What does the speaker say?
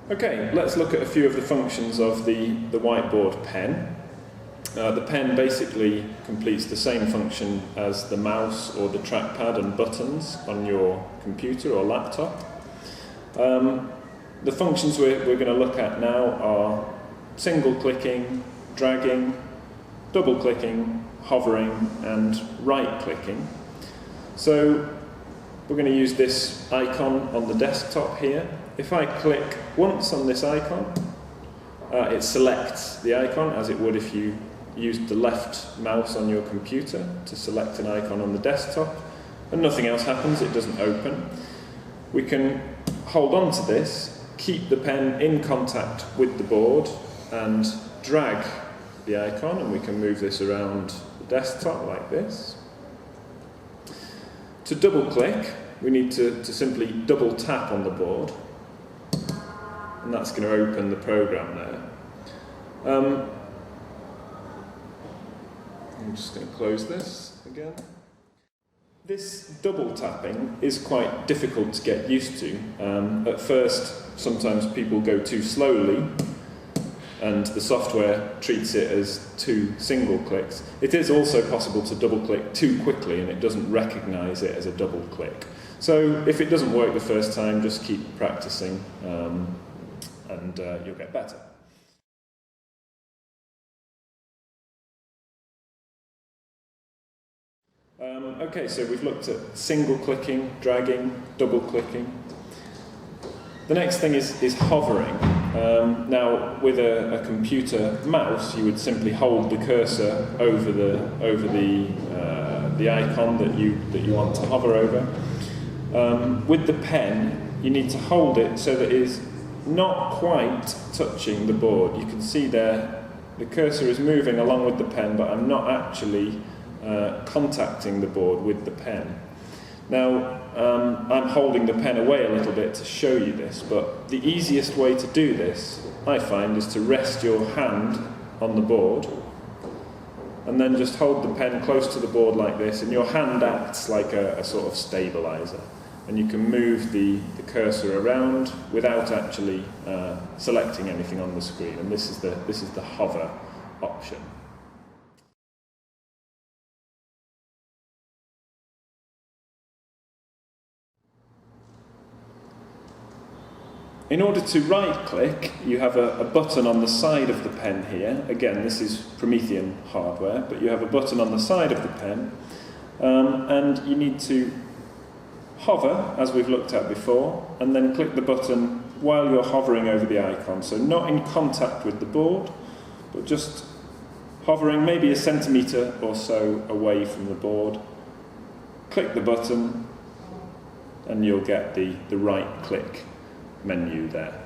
Okay, let's look at a few of the functions of the whiteboard pen. The pen basically completes the same function as the mouse or the trackpad and buttons on your computer or laptop. The functions we're going to look at now are single-clicking, dragging, double-clicking, hovering and right-clicking. So we're going to use this icon on the desktop here. If I click once on this icon, it selects the icon as it would if you used the left mouse on your computer to select an icon on the desktop, and nothing else happens, it doesn't open. We can hold on to this, keep the pen in contact with the board and drag the icon, and we can move this around the desktop like this. To double click, we need to simply double tap on the board, and that's going to open the program there. I'm just going to close this again. This double tapping is quite difficult to get used to. At first, sometimes people go too slowly and the software treats it as 2 single clicks. It is also possible to double click too quickly and it doesn't recognize it as a double click. So if it doesn't work the first time, just keep practicing and you'll get better. Okay, so we've looked at single clicking, dragging, double clicking. The next thing is hovering. Now, with a computer mouse, you would simply hold the cursor over the icon that you want to hover over. With the pen, you need to hold it so that it is not quite touching the board. You can see there the cursor is moving along with the pen, but I'm not actually contacting the board with the pen. Now, I'm holding the pen away a little bit to show you this, but the easiest way to do this, I find, is to rest your hand on the board and then just hold the pen close to the board like this, and your hand acts like a sort of stabilizer, and you can move the cursor around without actually selecting anything on the screen, and this is the hover option. In order to right-click, you have a button on the side of the pen here. Again, this is Promethean hardware, but you have a button on the side of the pen, and you need to hover, as we've looked at before, and then click the button while you're hovering over the icon. So not in contact with the board, but just hovering maybe a centimetre or so away from the board. Click the button, and you'll get the right-click menu there.